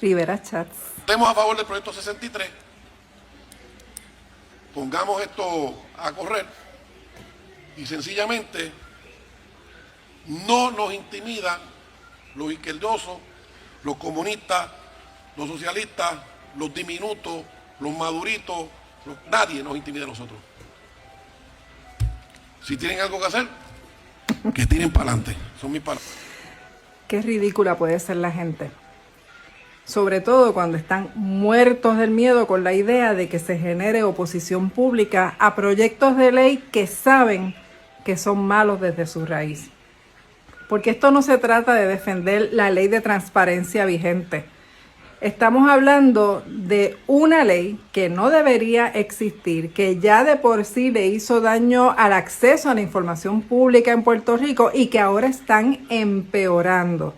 Rivera Chats. Estemos a favor del proyecto 63, pongamos esto a correr y sencillamente no nos intimidan los izquierdosos, los comunistas, los socialistas, los diminutos, los maduritos, nadie nos intimida a nosotros. Si tienen algo que hacer, que tiren para adelante. Son mis palabras. Qué ridícula puede ser la gente. Sobre todo cuando están muertos del miedo con la idea de que se genere oposición pública a proyectos de ley que saben que son malos desde su raíz. Porque esto no se trata de defender la ley de transparencia vigente. Estamos hablando de una ley que no debería existir, que ya de por sí le hizo daño al acceso a la información pública en Puerto Rico y que ahora están empeorando.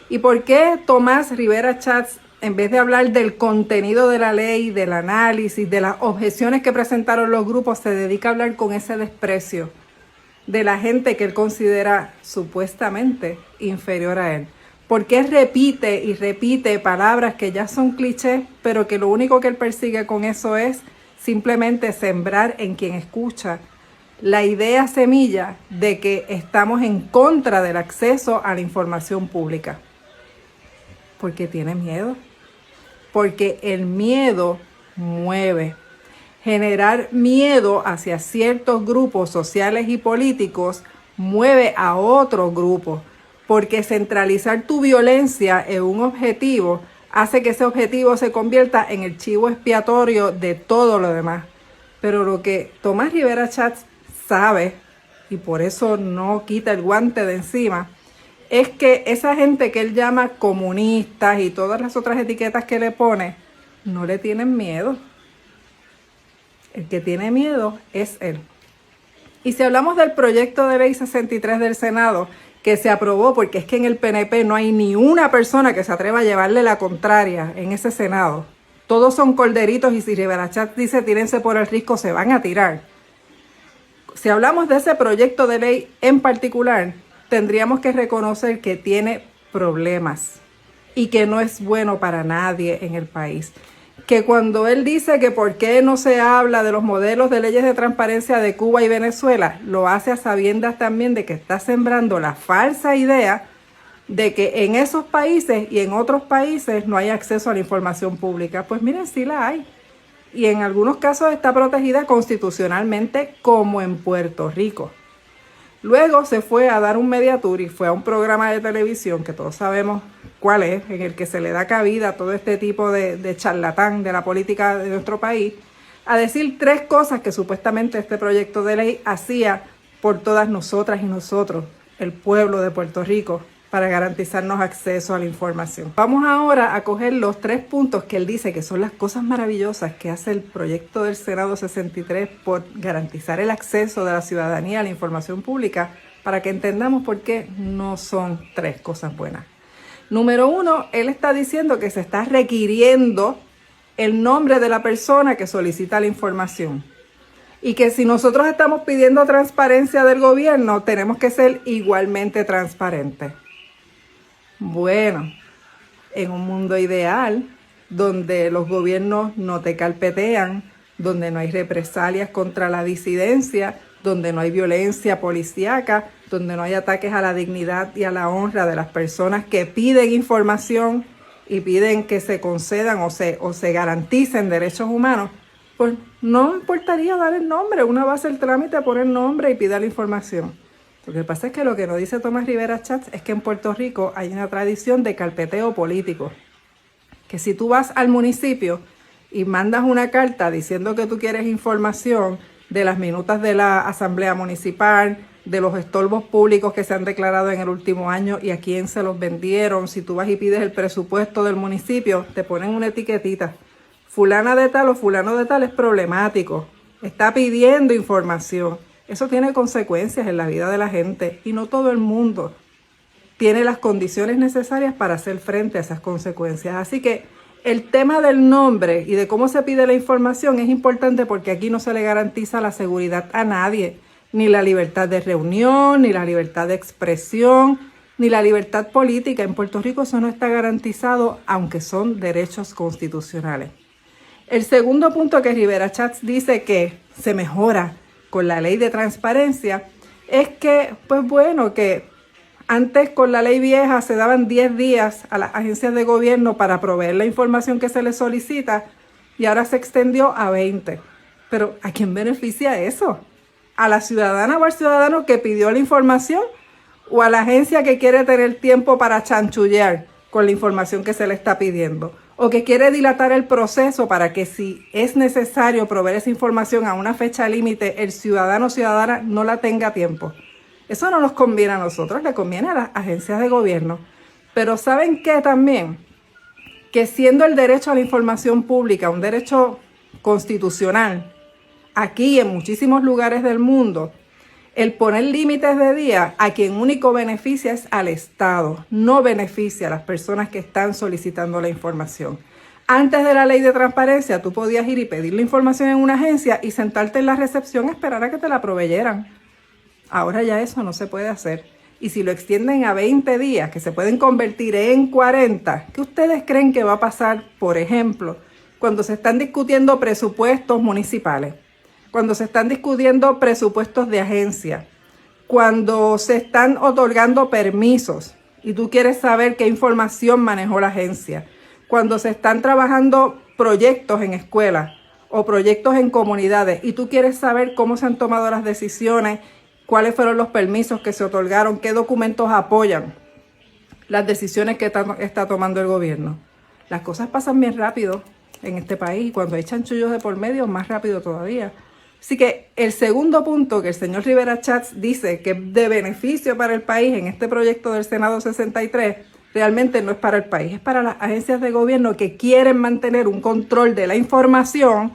¿Y por qué Tomás Rivera Chats, en vez de hablar del contenido de la ley, del análisis, de las objeciones que presentaron los grupos, se dedica a hablar con ese desprecio de la gente que él considera supuestamente inferior a él? ¿Por qué repite y repite palabras que ya son clichés, pero que lo único que él persigue con eso es simplemente sembrar en quien escucha la idea semilla de que estamos en contra del acceso a la información pública? Porque tiene miedo. Porque el miedo mueve. Generar miedo hacia ciertos grupos sociales y políticos mueve a otros grupos. Porque centralizar tu violencia en un objetivo hace que ese objetivo se convierta en el chivo expiatorio de todo lo demás. Pero lo que Tomás Rivera Chats sabe, y por eso no quita el guante de encima, es que esa gente que él llama comunistas y todas las otras etiquetas que le pone, no le tienen miedo. El que tiene miedo es él. Y si hablamos del proyecto de ley 63 del Senado, que se aprobó, porque es que en el PNP no hay ni una persona que se atreva a llevarle la contraria en ese Senado. Todos son corderitos y si Rivera Chats dice tírense por el risco, se van a tirar. Si hablamos de ese proyecto de ley en particular, tendríamos que reconocer que tiene problemas y que no es bueno para nadie en el país. Que cuando él dice que por qué no se habla de los modelos de leyes de transparencia de Cuba y Venezuela, lo hace a sabiendas también de que está sembrando la falsa idea de que en esos países y en otros países no hay acceso a la información pública. Pues miren, sí la hay. Y en algunos casos está protegida constitucionalmente, como en Puerto Rico. Luego se fue a dar un media tour y fue a un programa de televisión que todos sabemos cuál es, en el que se le da cabida a todo este tipo de charlatán de la política de nuestro país, a decir 3 cosas que supuestamente este proyecto de ley hacía por todas nosotras y nosotros, el pueblo de Puerto Rico, para garantizarnos acceso a la información. Vamos ahora a coger los 3 puntos que él dice que son las cosas maravillosas que hace el proyecto del Senado 63 por garantizar el acceso de la ciudadanía a la información pública, para que entendamos por qué no son 3 cosas buenas. Número 1, él está diciendo que se está requiriendo el nombre de la persona que solicita la información. Y que si nosotros estamos pidiendo transparencia del gobierno, tenemos que ser igualmente transparentes. Bueno, en un mundo ideal, donde los gobiernos no te carpetean, donde no hay represalias contra la disidencia, donde no hay violencia policíaca, donde no hay ataques a la dignidad y a la honra de las personas que piden información y piden que se concedan o se garanticen derechos humanos, pues no importaría dar el nombre. Uno va a hacer el trámite, poner nombre y pide la información. Lo que pasa es que lo que nos dice Tomás Rivera Chats es que en Puerto Rico hay una tradición de carpeteo político. Que si tú vas al municipio y mandas una carta diciendo que tú quieres información de las minutas de la asamblea municipal, de los estorbos públicos que se han declarado en el último año y a quién se los vendieron, si tú vas y pides el presupuesto del municipio, te ponen una etiquetita. Fulana de tal o fulano de tal es problemático, está pidiendo información. Eso tiene consecuencias en la vida de la gente y no todo el mundo tiene las condiciones necesarias para hacer frente a esas consecuencias. Así que el tema del nombre y de cómo se pide la información es importante porque aquí no se le garantiza la seguridad a nadie, ni la libertad de reunión, ni la libertad de expresión, ni la libertad política. En Puerto Rico eso no está garantizado, aunque son derechos constitucionales. El segundo punto que Rivera Schatz dice que se mejora con la ley de transparencia es que, pues bueno, que antes con la ley vieja se daban 10 días a las agencias de gobierno para proveer la información que se les solicita y ahora se extendió a 20. Pero ¿a quién beneficia eso? ¿A la ciudadana o al ciudadano que pidió la información o a la agencia que quiere tener tiempo para chanchullear con la información que se le está pidiendo? ¿O que quiere dilatar el proceso para que si es necesario proveer esa información a una fecha límite, el ciudadano o ciudadana no la tenga a tiempo? Eso no nos conviene a nosotros, le conviene a las agencias de gobierno. Pero ¿saben qué también? Que siendo el derecho a la información pública un derecho constitucional, aquí y en muchísimos lugares del mundo, el poner límites de día a quien único beneficia es al Estado, no beneficia a las personas que están solicitando la información. Antes de la ley de transparencia, tú podías ir y pedir la información en una agencia y sentarte en la recepción a esperar a que te la proveyeran. Ahora ya eso no se puede hacer. Y si lo extienden a 20 días, que se pueden convertir en 40, ¿qué ustedes creen que va a pasar, por ejemplo, cuando se están discutiendo presupuestos municipales? Cuando se están discutiendo presupuestos de agencia, cuando se están otorgando permisos y tú quieres saber qué información manejó la agencia, cuando se están trabajando proyectos en escuelas o proyectos en comunidades y tú quieres saber cómo se han tomado las decisiones, cuáles fueron los permisos que se otorgaron, qué documentos apoyan las decisiones que está tomando el gobierno. Las cosas pasan bien rápido en este país y cuando hay chanchullos de por medio, más rápido todavía. Así que el segundo punto que el señor Rivera Schatz dice que es de beneficio para el país en este proyecto del Senado 63, realmente no es para el país, es para las agencias de gobierno que quieren mantener un control de la información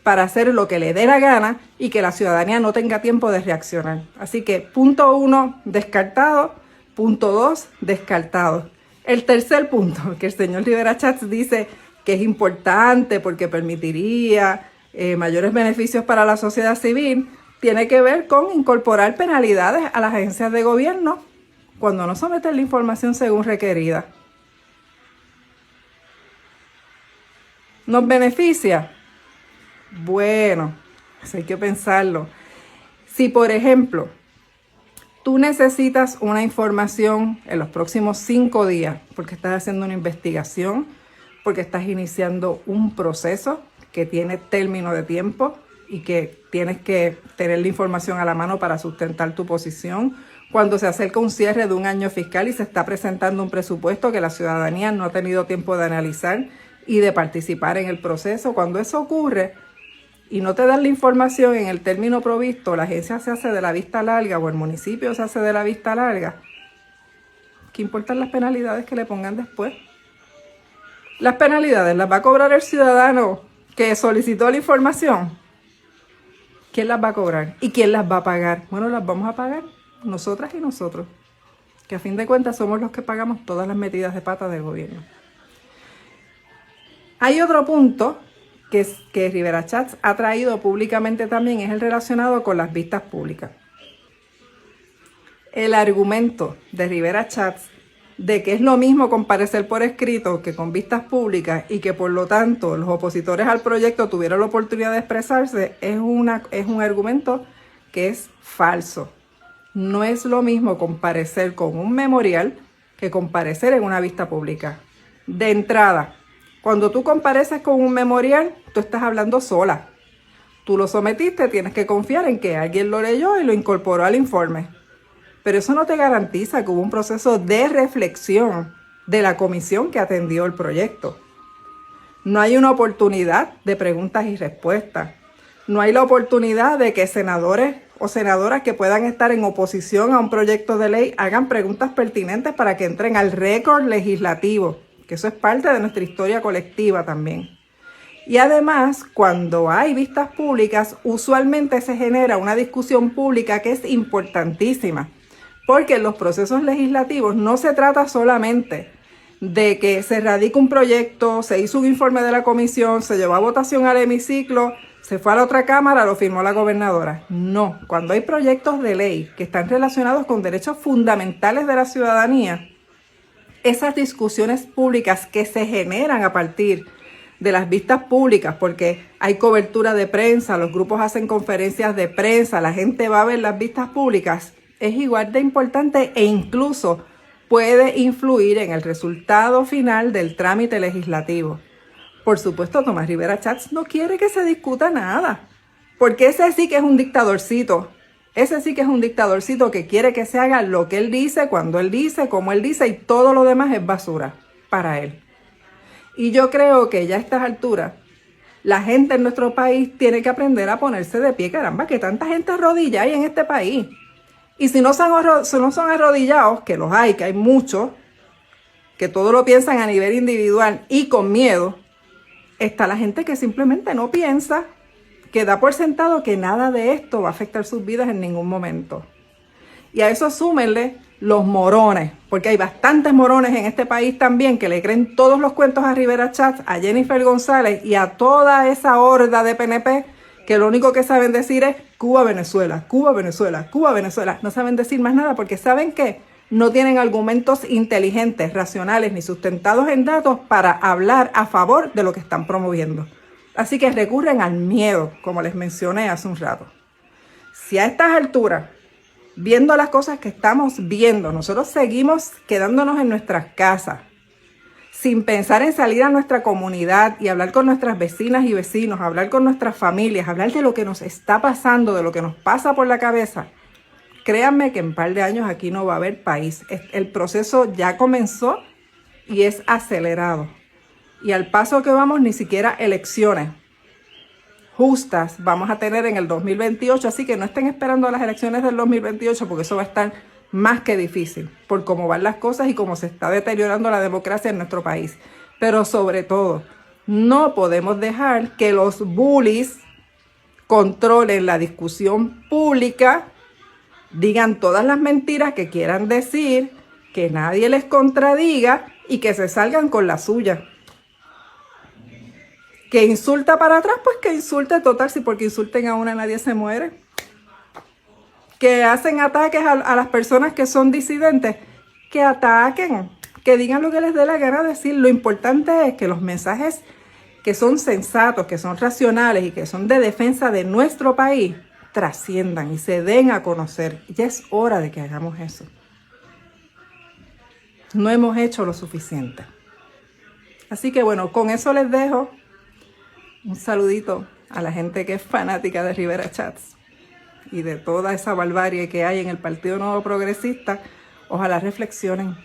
para hacer lo que le dé la gana y que la ciudadanía no tenga tiempo de reaccionar. Así que punto 1, descartado. Punto 2, descartado. El tercer punto que el señor Rivera Schatz dice que es importante porque permitiría mayores beneficios para la sociedad civil, tiene que ver con incorporar penalidades a las agencias de gobierno cuando no someten la información según requerida. ¿Nos beneficia? Bueno, eso hay que pensarlo. Si, por ejemplo, tú necesitas una información en los próximos 5 días porque estás haciendo una investigación, porque estás iniciando un proceso que tiene término de tiempo y que tienes que tener la información a la mano para sustentar tu posición, cuando se acerca un cierre de un año fiscal y se está presentando un presupuesto que la ciudadanía no ha tenido tiempo de analizar y de participar en el proceso, cuando eso ocurre y no te dan la información en el término provisto, la agencia se hace de la vista larga o el municipio se hace de la vista larga, ¿qué importan las penalidades que le pongan después? Las penalidades las va a cobrar el ciudadano que solicitó la información. ¿Quién las va a cobrar? ¿Y quién las va a pagar? Bueno, las vamos a pagar nosotras y nosotros, que a fin de cuentas somos los que pagamos todas las metidas de pata del gobierno. Hay otro punto que Rivera Schatz ha traído públicamente también, es el relacionado con las vistas públicas. El argumento de Rivera Schatz de que es lo mismo comparecer por escrito que con vistas públicas y que por lo tanto los opositores al proyecto tuvieron la oportunidad de expresarse es un argumento que es falso. No es lo mismo comparecer con un memorial que comparecer en una vista pública. De entrada, cuando tú compareces con un memorial, tú estás hablando sola. Tú lo sometiste, tienes que confiar en que alguien lo leyó y lo incorporó al informe. Pero eso no te garantiza que hubo un proceso de reflexión de la comisión que atendió el proyecto. No hay una oportunidad de preguntas y respuestas. No hay la oportunidad de que senadores o senadoras que puedan estar en oposición a un proyecto de ley hagan preguntas pertinentes para que entren al récord legislativo, que eso es parte de nuestra historia colectiva también. Y además, cuando hay vistas públicas, usualmente se genera una discusión pública que es importantísima. Porque en los procesos legislativos no se trata solamente de que se radica un proyecto, se hizo un informe de la comisión, se llevó a votación al hemiciclo, Se fue a la otra cámara, lo firmó la gobernadora. No, cuando hay proyectos de ley que están relacionados con derechos fundamentales de la ciudadanía, esas discusiones públicas que se generan a partir de las vistas públicas, porque hay cobertura de prensa, los grupos hacen conferencias de prensa, la gente va a ver las vistas públicas, es igual de importante e incluso puede influir en el resultado final del trámite legislativo. Por supuesto, Tomás Rivera Schatz no quiere que se discuta nada, porque ese sí que es un dictadorcito. Ese sí que es un dictadorcito que quiere que se haga lo que él dice, cuando él dice, como él dice, y todo lo demás es basura para él. Y yo creo que ya a estas alturas, la gente en nuestro país tiene que aprender a ponerse de pie. Caramba, que tanta gente arrodilla hay en este país. Y si no son arrodillados, que los hay, que hay muchos, que todo lo piensan a nivel individual y con miedo, está la gente que simplemente no piensa, que da por sentado que nada de esto va a afectar sus vidas en ningún momento. Y a eso súmenle los morones, porque hay bastantes morones en este país también que le creen todos los cuentos a Rivera Schatz, a Jennifer González y a toda esa horda de PNP que lo único que saben decir es Cuba, Venezuela, Cuba, Venezuela, Cuba, Venezuela. No saben decir más nada porque saben que no tienen argumentos inteligentes, racionales ni sustentados en datos para hablar a favor de lo que están promoviendo. Así que recurren al miedo, como les mencioné hace un rato. Si a estas alturas, viendo las cosas que estamos viendo, nosotros seguimos quedándonos en nuestras casas, sin pensar en salir a nuestra comunidad y hablar con nuestras vecinas y vecinos, hablar con nuestras familias, hablar de lo que nos está pasando, de lo que nos pasa por la cabeza, créanme que en un par de años aquí no va a haber país. El proceso ya comenzó y es acelerado. Y al paso que vamos, ni siquiera elecciones justas vamos a tener en el 2028. Así que no estén esperando a las elecciones del 2028 porque eso va a estar más que difícil por cómo van las cosas y cómo se está deteriorando la democracia en nuestro país. Pero sobre todo, no podemos dejar que los bullies controlen la discusión pública, digan todas las mentiras que quieran decir, que nadie les contradiga y que se salgan con la suya. Que insulta para atrás, pues que insulte, total, si porque insulten a una nadie se muere. Que hacen ataques a las personas que son disidentes, que ataquen, que digan lo que les dé la gana decir. Lo importante es que los mensajes que son sensatos, que son racionales y que son de defensa de nuestro país, trasciendan y se den a conocer. Ya es hora de que hagamos eso. No hemos hecho lo suficiente. Así que bueno, con eso les dejo un saludito a la gente que es fanática de Rivera Schatz y de toda esa barbarie que hay en el Partido Nuevo Progresista. Ojalá reflexionen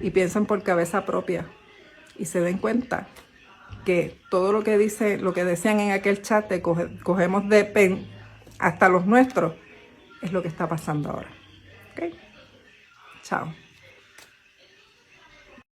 y piensen por cabeza propia y se den cuenta que todo lo que dice, lo que decían en aquel chat de cogemos de pen hasta los nuestros, es lo que está pasando ahora. ¿Ok? Chao.